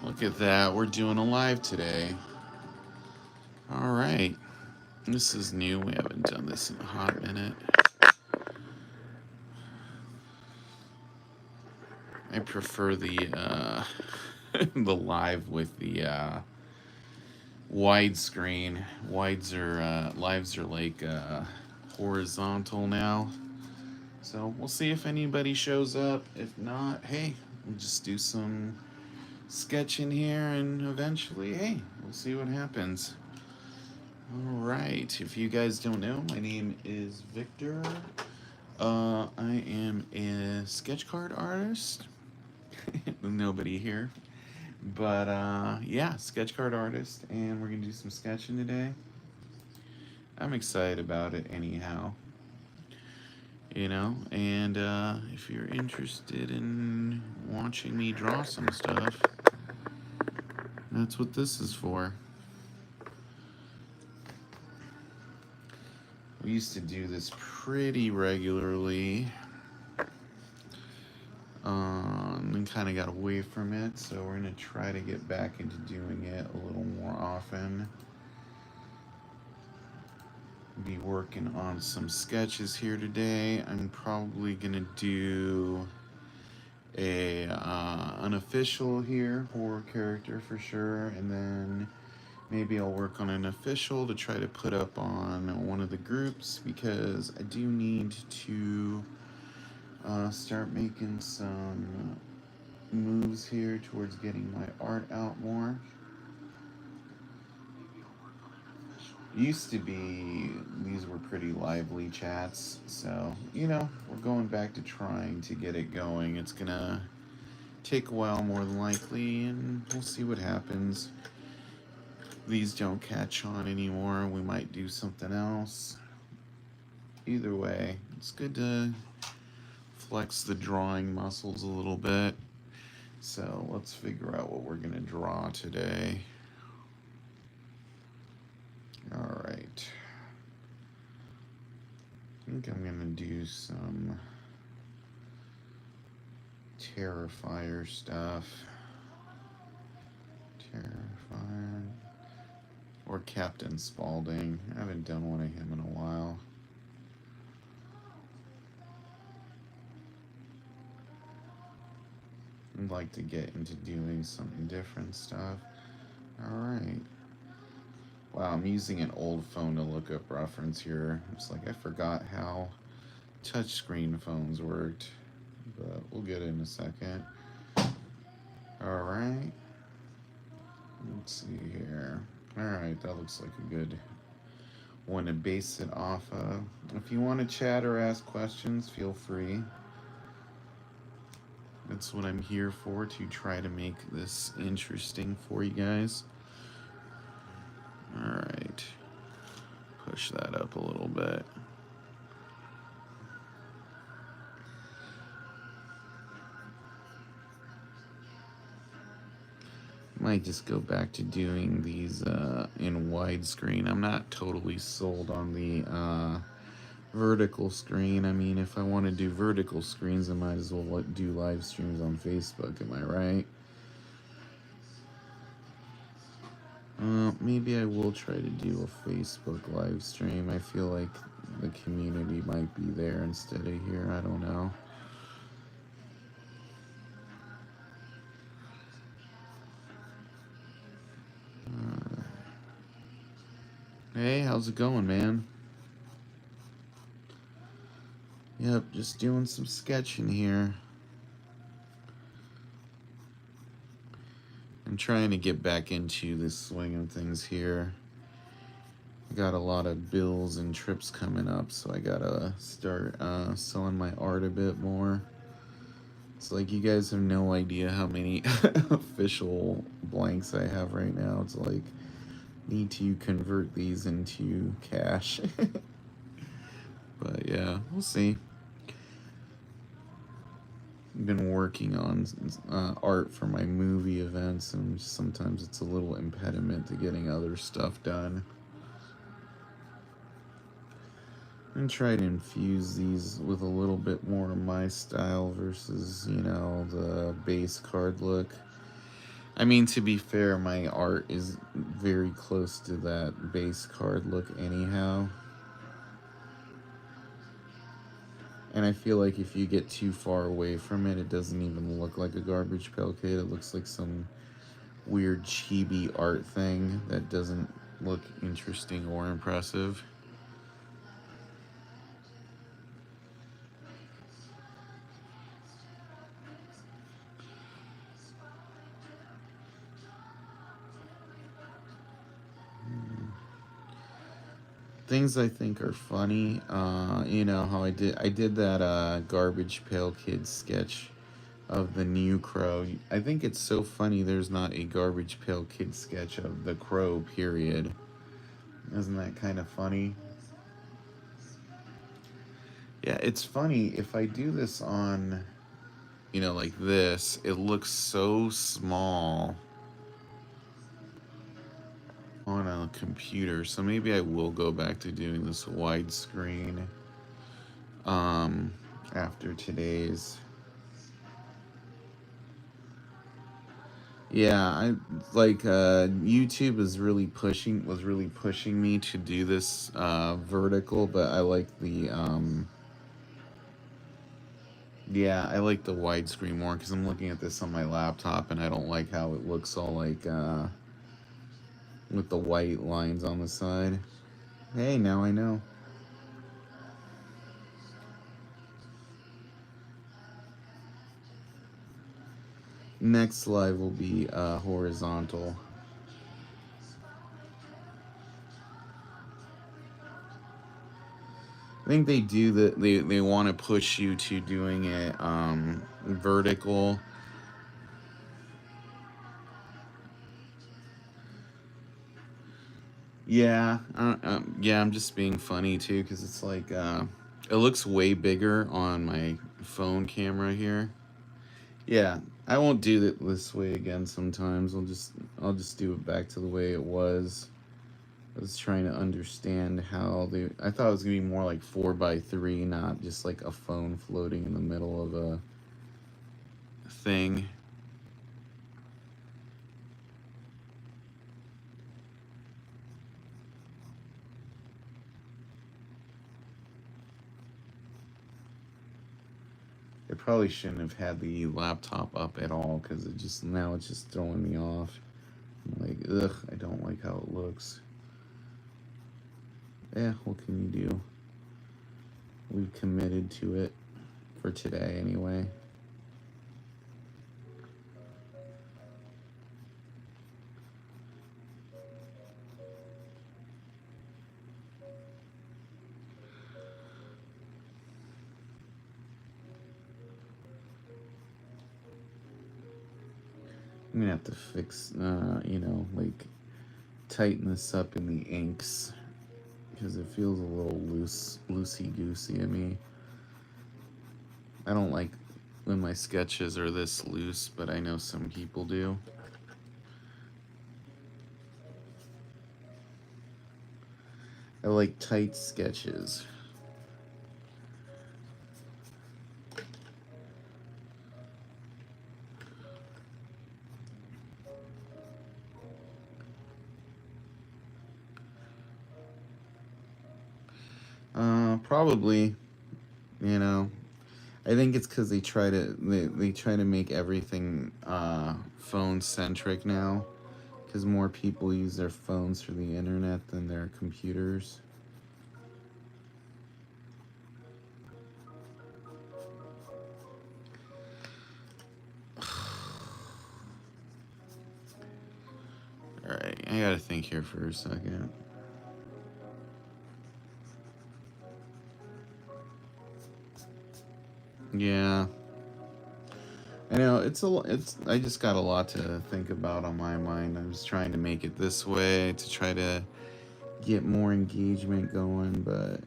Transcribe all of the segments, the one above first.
Look at that. We're doing a live today. All right. This is new. We haven't done this in a hot minute. I prefer the the live with the widescreen. Lives are like horizontal now. So we'll see if anybody shows up. If not, hey, we'll just do some sketching here, and eventually, hey, we'll see what happens. All right. If you guys don't know, my name is Victor. I am a sketch card artist. Nobody here. But yeah, sketch card artist, and we're gonna do some sketching today. I'm excited about it anyhow. And if you're interested in watching me draw some stuff, that's what this is for. We used to do this pretty regularly, and kind of got away from it, so we're going to try to get back into doing it a little more often. Be working on some sketches here today. I'm probably going to do a unofficial here, horror character for sure, and then maybe I'll work on an official to try to put up on one of the groups, because I do need to start making some moves here towards getting my art out more. Used to be, these were pretty lively chats, so, we're going back to trying to get it going. It's gonna take a while more than likely, and we'll see what happens. These don't catch on anymore, we might do something else. Either way, it's good to flex the drawing muscles a little bit. So let's figure out what we're gonna draw today. All right. I think I'm gonna do some Terrifier stuff. Terrifier. Or Captain Spaulding. I haven't done one of him in a while. I'd like to get into doing some different stuff. Alright. Wow, I'm using an old phone to look up reference here. It's like I forgot how touchscreen phones worked, but we'll get it in a second. Alright. Let's see here. Alright, that looks like a good one to base it off of. If you want to chat or ask questions, feel free. That's what I'm here for, to try to make this interesting for you guys. Alright. Push that up a little bit. Might just go back to doing these in widescreen. I'm not totally sold on the vertical screen. I mean, if I want to do vertical screens, I might as well do live streams on Facebook. Am I right? Maybe I will try to do a Facebook live stream. I feel like the community might be there instead of here. I don't know. Hey, how's it going, man? Yep, just doing some sketching here. I'm trying to get back into the swing of things here. I got a lot of bills and trips coming up, so I gotta start selling my art a bit more. It's like you guys have no idea how many official blanks I have right now. It's like, need to convert these into cash. But yeah, we'll see. I've been working on art for my movie events, and sometimes it's a little impediment to getting other stuff done. And try to infuse these with a little bit more of my style versus, the base card look. I mean, to be fair, my art is very close to that base card look anyhow. And I feel like if you get too far away from it, it doesn't even look like a Garbage Pail Kid. It looks like some weird chibi art thing that doesn't look interesting or impressive. Things I think are funny, you know how I did that Garbage Pail Kid sketch of the new Crow. I think it's so funny there's not a Garbage Pail Kid sketch of the Crow, period. Isn't that kind of funny? Yeah, it's funny. If I do this on, you know, like this, it looks so small on a computer. So maybe I will go back to doing this widescreen um, after today's. Yeah, I like YouTube is was really pushing me to do this vertical, but I like the yeah, I like the widescreen more because I'm looking at this on my laptop and I don't like how it looks all like with the white lines on the side. Hey, now I know. Next live will be horizontal. I think they do that. They want to push you to doing it vertical. Yeah, yeah. I'm just being funny too because it's like it looks way bigger on my phone camera here. Yeah, I won't do it this way again. Sometimes I'll just do it back to the way it was. I was trying to understand how they. I thought it was gonna be more like 4x3, not just like a phone floating in the middle of a thing. It probably shouldn't have had the laptop up at all because it's just throwing me off. I'm like, ugh, I don't like how it looks. Yeah, what can you do? We've committed to it for today anyway. I'm gonna have to fix, you know, like tighten this up in the inks because it feels a little loosey goosey to me. I don't like when my sketches are this loose, but I know some people do. I like tight sketches. Probably, you know. I think it's because they try to make everything phone centric now, because more people use their phones for the internet than their computers. All right, I gotta think here for a second. Yeah, I know it's. I just got a lot to think about on my mind. I'm just trying to make it this way to try to get more engagement going, but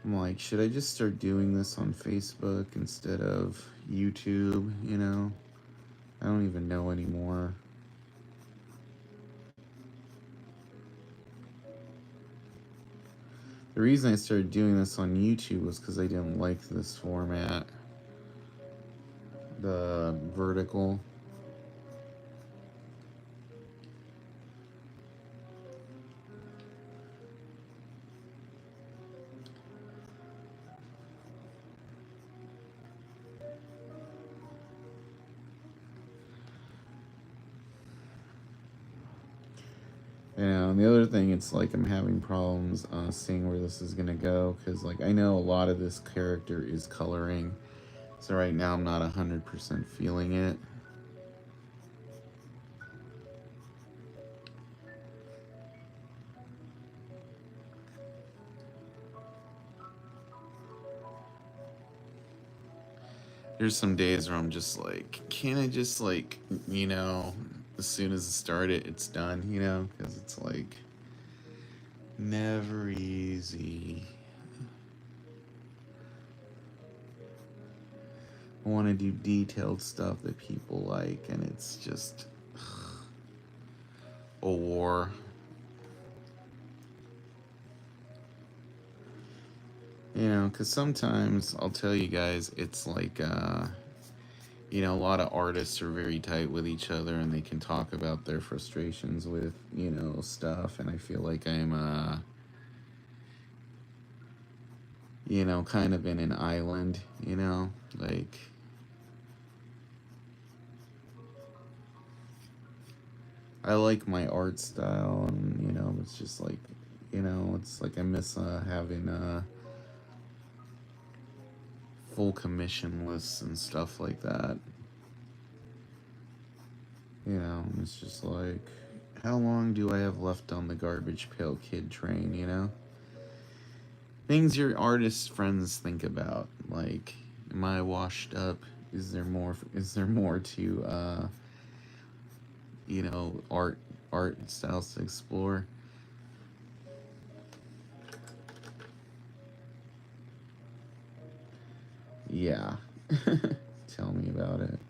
I'm like, should I just start doing this on Facebook instead of YouTube? You know, I don't even know anymore. The reason I started doing this on YouTube was because I didn't like this format, the vertical. and the other thing, it's like I'm having problems seeing where this is gonna go, because like I know a lot of this character is coloring, so right now I'm not 100% feeling it. There's some days where I'm just like, can't I just like, as soon as it started, it's done, because it's like never easy. I want to do detailed stuff that people like, and it's just a war. Because sometimes I'll tell you guys, it's like, a lot of artists are very tight with each other, and they can talk about their frustrations with, stuff. And I feel like I'm, kind of in an island, like, I like my art style, and, it's just like, it's like I miss having full commission lists and stuff like that. It's just like, how long do I have left on the garbage pail kid train? Things your artist friends think about, like, am I washed up? Is there more to art styles to explore? Yeah. Tell me about it.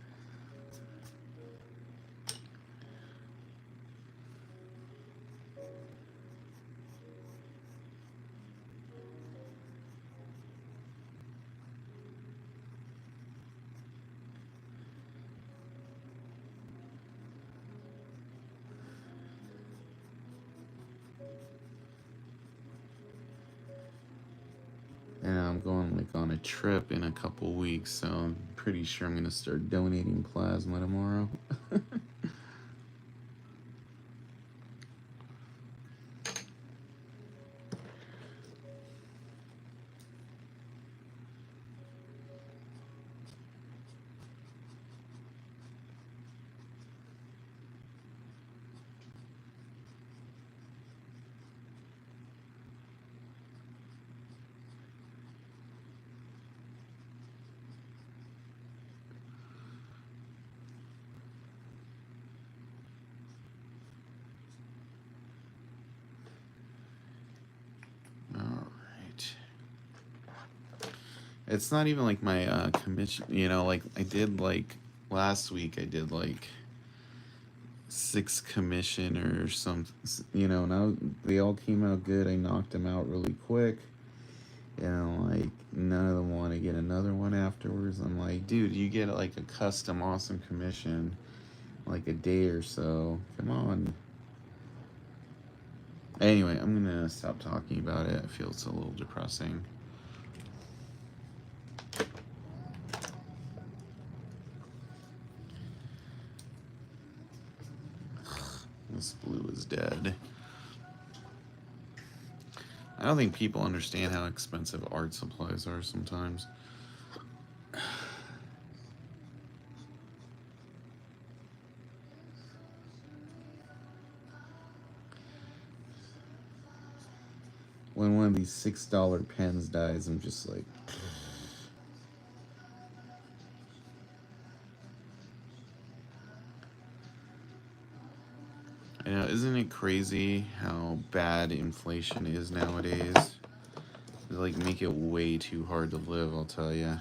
And I'm going like on a trip in a couple weeks, so I'm pretty sure I'm gonna start donating plasma tomorrow. All right. It's not even like my commission, like I did like last week, I did like 6 commission or some, they all came out good. I knocked them out really quick. Like none of them want to get another one afterwards. I'm like, dude, you get like a custom awesome commission like a day or so. Come on. Anyway, I'm gonna stop talking about it. I feel it's a little depressing. This blue is dead. I don't think people understand how expensive art supplies are sometimes. When one of these $6 pens dies, I'm just like, isn't it crazy how bad inflation is nowadays? They like make it way too hard to live, I'll tell you.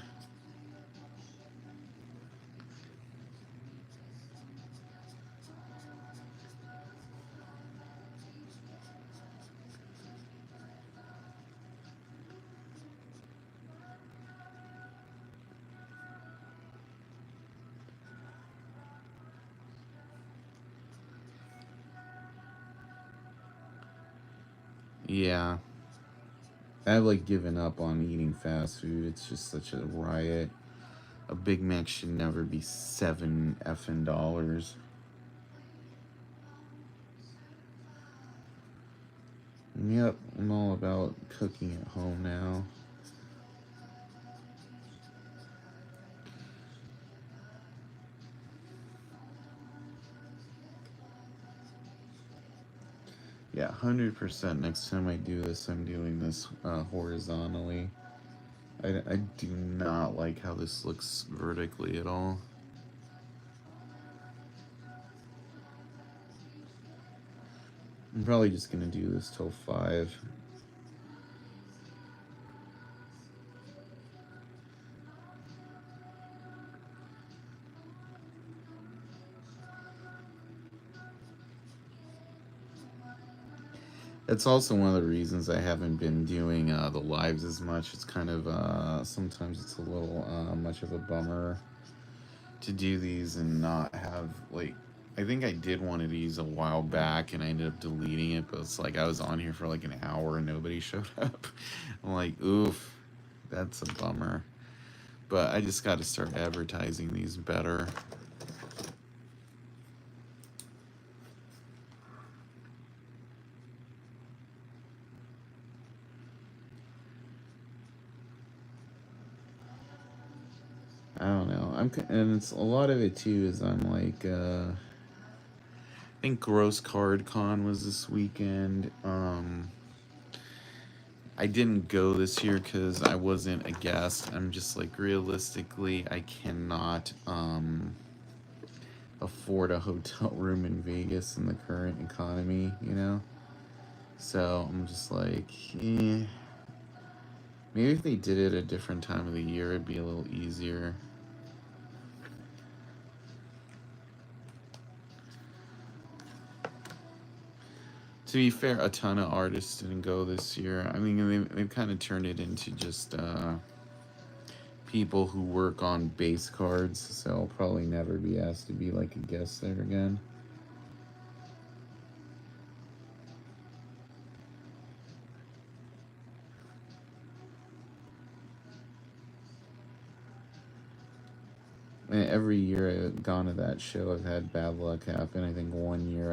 Yeah. I've like given up on eating fast food. It's just such a riot. A Big Mac should never be $7 effing dollars. Yep, I'm all about cooking at home now. Yeah, 100% next time I do this, I'm doing this horizontally. I do not like how this looks vertically at all. I'm probably just gonna do this till 5. That's also one of the reasons I haven't been doing the lives as much. It's kind of, sometimes it's a little much of a bummer to do these and not have, like, I think I did one of these a while back and I ended up deleting it, but it's like I was on here for like an hour and nobody showed up. I'm like, oof, that's a bummer. But I just got to start advertising these better. I don't know. And it's a lot of it too. Is I'm like, I think Gross Card Con was this weekend. I didn't go this year because I wasn't a guest. I'm just like, realistically, I cannot afford a hotel room in Vegas in the current economy, you know? So I'm just like, eh. Maybe if they did it a different time of the year, it'd be a little easier. To be fair, a ton of artists didn't go this year. I mean, they've kind of turned it into just people who work on bass cards, so I'll probably never be asked to be like a guest there again. And every year I've gone to that show, I've had bad luck happen. I think one year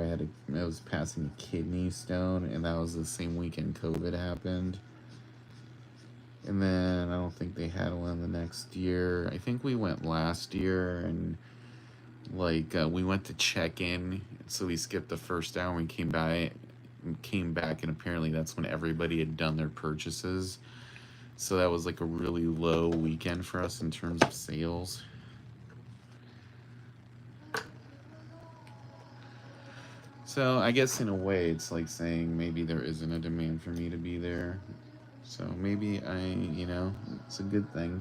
I was passing a kidney stone, and that was the same weekend COVID happened. And then I don't think they had one the next year. I think we went last year, and like we went to check in, so we skipped the first hour. And came back, and apparently that's when everybody had done their purchases. So that was like a really low weekend for us in terms of sales. So I guess in a way, it's like saying maybe there isn't a demand for me to be there. So maybe it's a good thing.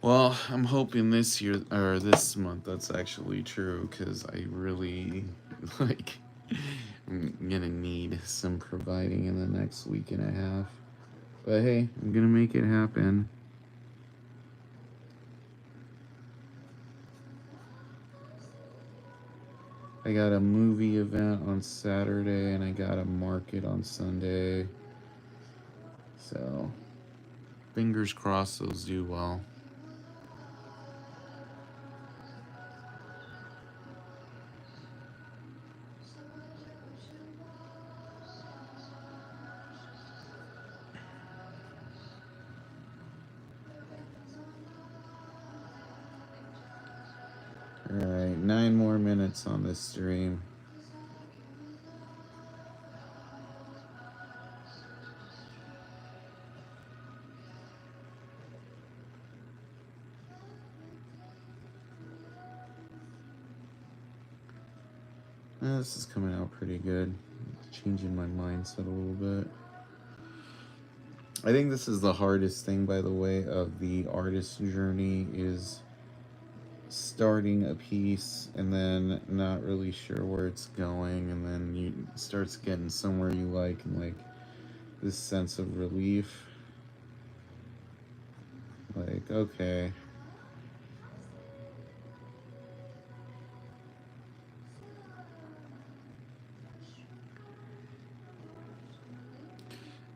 Well, I'm hoping this year or this month that's actually true because I really like I'm gonna need some providing in the next week and a half. But hey, I'm gonna make it happen. I got a movie event on Saturday and I got a market on Sunday. So, fingers crossed those do well. Alright, 9 more minutes on this stream. This is coming out pretty good. changing my mindset a little bit. I think this is the hardest thing, by the way, of the artist journey, is starting a piece and then not really sure where it's going, and then you starts getting somewhere you like, and like this sense of relief, like, okay,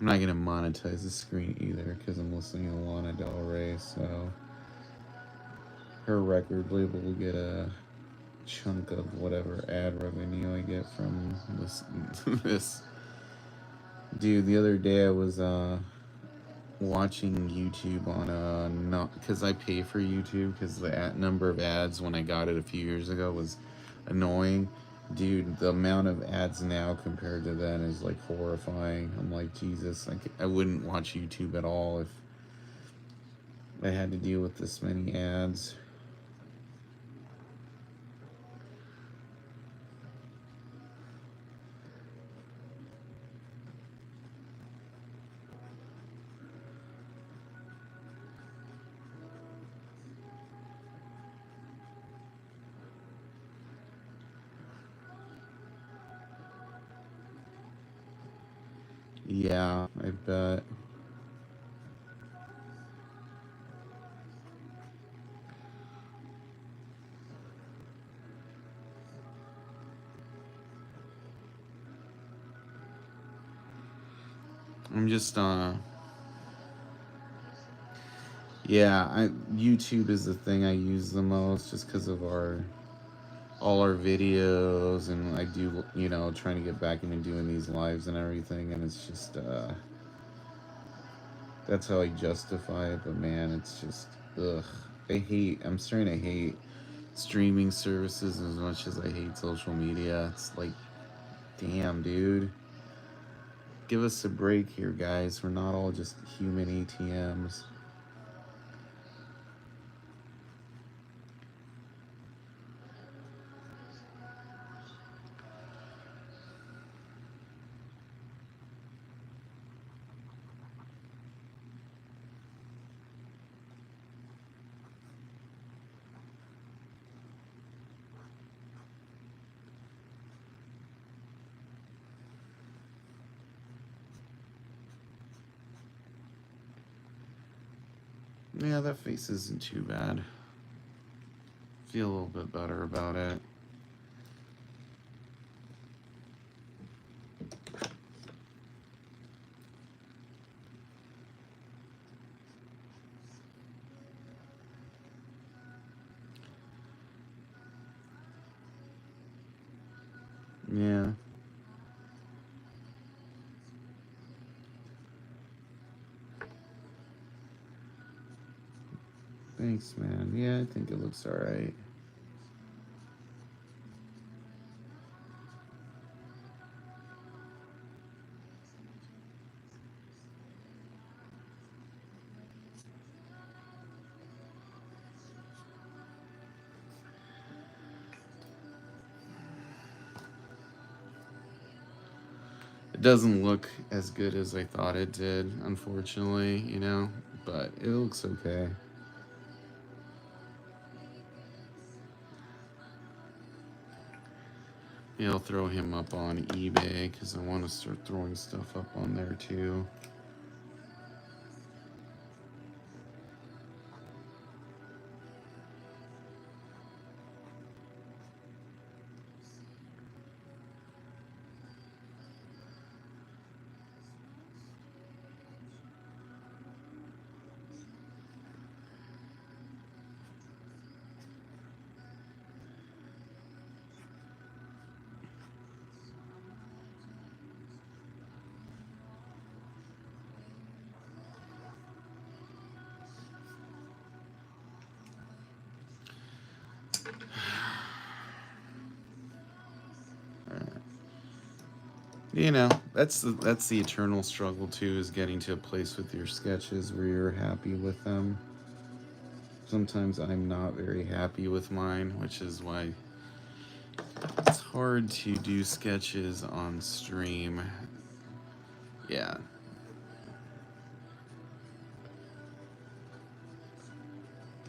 I'm not gonna monetize the screen either because I'm listening to Lana Del Rey, so her record label will get a chunk of whatever ad revenue I get from this. This dude, the other day I was watching YouTube on not because I pay for YouTube because the number of ads when I got it a few years ago was annoying. Dude, the amount of ads now compared to then is like horrifying. I'm like, Jesus, I wouldn't watch YouTube at all if I had to deal with this many ads. Yeah, I bet. I'm just yeah, YouTube is the thing I use the most just because of all our videos, and I do, trying to get back into doing these lives and everything, and it's just that's how I justify it. But man, it's just ugh. I'm starting to hate streaming services as much as I hate social media. It's like, damn, dude. Give us a break here, guys. We're not all just human ATMs. Yeah, that face isn't too bad. Feel a little bit better about it. Yeah. Thanks, man. Yeah, I think it looks alright. It doesn't look as good as I thought it did, unfortunately, but it looks okay. Yeah, I'll throw him up on eBay because I want to start throwing stuff up on there too. That's the eternal struggle too, is getting to a place with your sketches where you're happy with them. Sometimes I'm not very happy with mine, which is why it's hard to do sketches on stream. Yeah.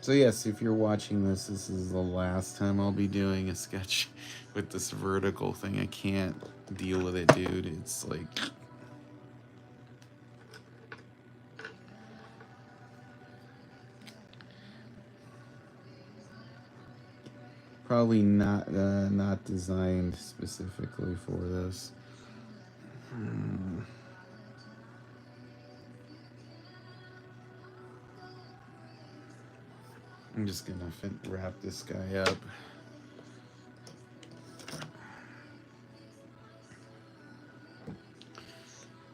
So yes, if you're watching this, this is the last time I'll be doing a sketch with this vertical thing. I can't deal with it, dude. It's like... probably not designed specifically for this. I'm just gonna wrap this guy up.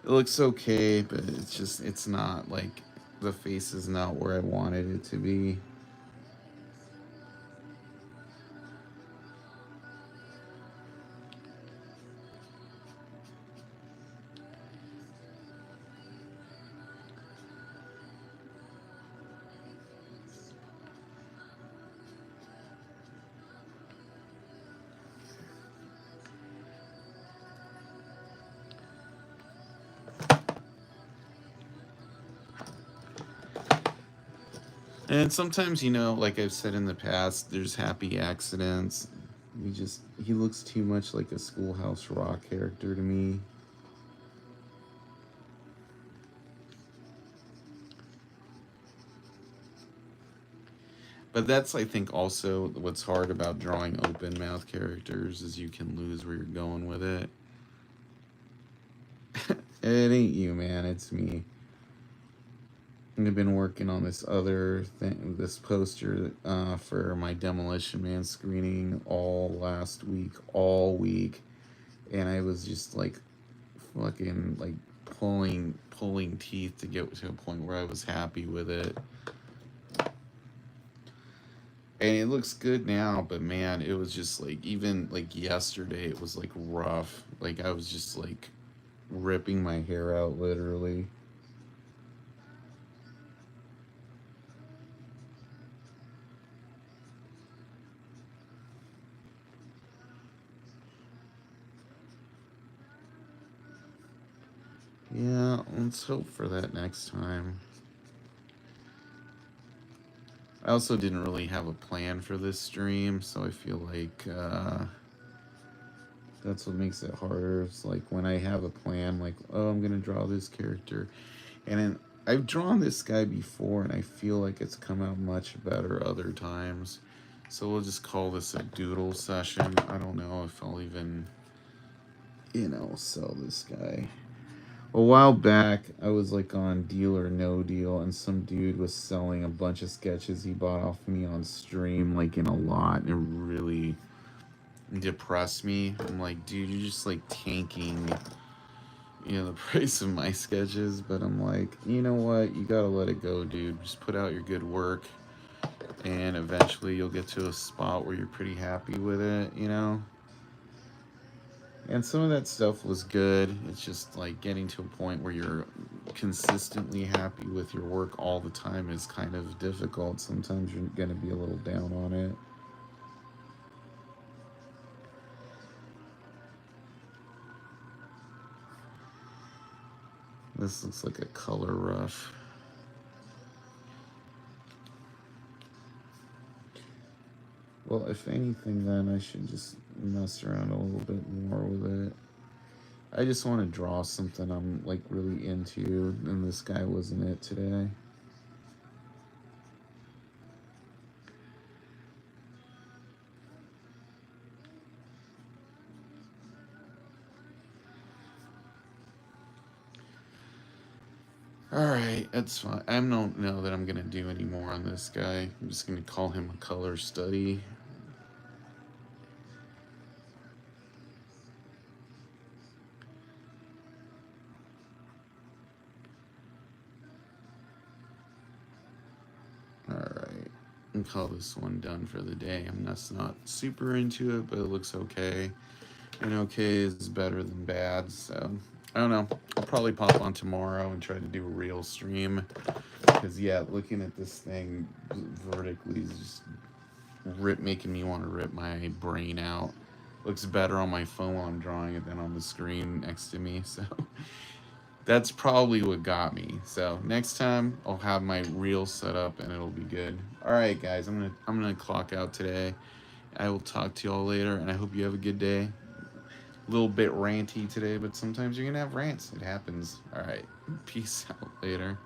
It looks okay, but it's not like, the face is not where I wanted it to be. And sometimes, you know, like I've said in the past, there's happy accidents. He looks too much like a Schoolhouse Rock character to me. But that's, I think, also what's hard about drawing open mouth characters, is you can lose where you're going with it. It ain't you, man, it's me. I've been working on this other thing, this poster for my Demolition Man screening all last week, all week, and I was just like fucking like pulling teeth to get to a point where I was happy with it. And it looks good now, but man, it was just like, even like yesterday, it was like rough. Like I was just like ripping my hair out, literally. Yeah, let's hope for that next time. I also didn't really have a plan for this stream, so I feel like that's what makes it harder. It's like when I have a plan, like, oh, I'm gonna draw this character, and then I've drawn this guy before, and I feel like it's come out much better other times. So we'll just call this a doodle session. I don't know if I'll even, you know, sell this guy. A while back, I was like on Deal or No Deal, and some dude was selling a bunch of sketches he bought off me on stream, like in a lot, and it really depressed me. I'm like, dude, you're just like tanking, you know, the price of my sketches. But I'm like, you know what? You gotta let it go, dude. Just put out your good work, and eventually you'll get to a spot where you're pretty happy with it, you know? And some of that stuff was good. It's just like getting to a point where you're consistently happy with your work all the time is kind of difficult. Sometimes you're going to be a little down on it. This looks like a color rush. Well, if anything, then I should just mess around a little bit more with it. I just want to draw something I'm like really into, and this guy wasn't it today. Alright, that's fine. I don't know that I'm going to do any more on this guy. I'm just going to call him a color study. Alright, and call this one done for the day. I'm just not super into it, but it looks okay. And okay is better than bad, so I don't know. I'll probably pop on tomorrow and try to do a real stream. Because, yeah, looking at this thing vertically is just making me want to rip my brain out. looks better on my phone while I'm drawing it than on the screen next to me. So that's probably what got me. So next time I'll have my reel set up and it'll be good. All right, guys, I'm gonna clock out today. I will talk to y'all later, and I hope you have a good day. A little bit ranty today, but sometimes you're gonna have rants. It happens. All right, peace out later.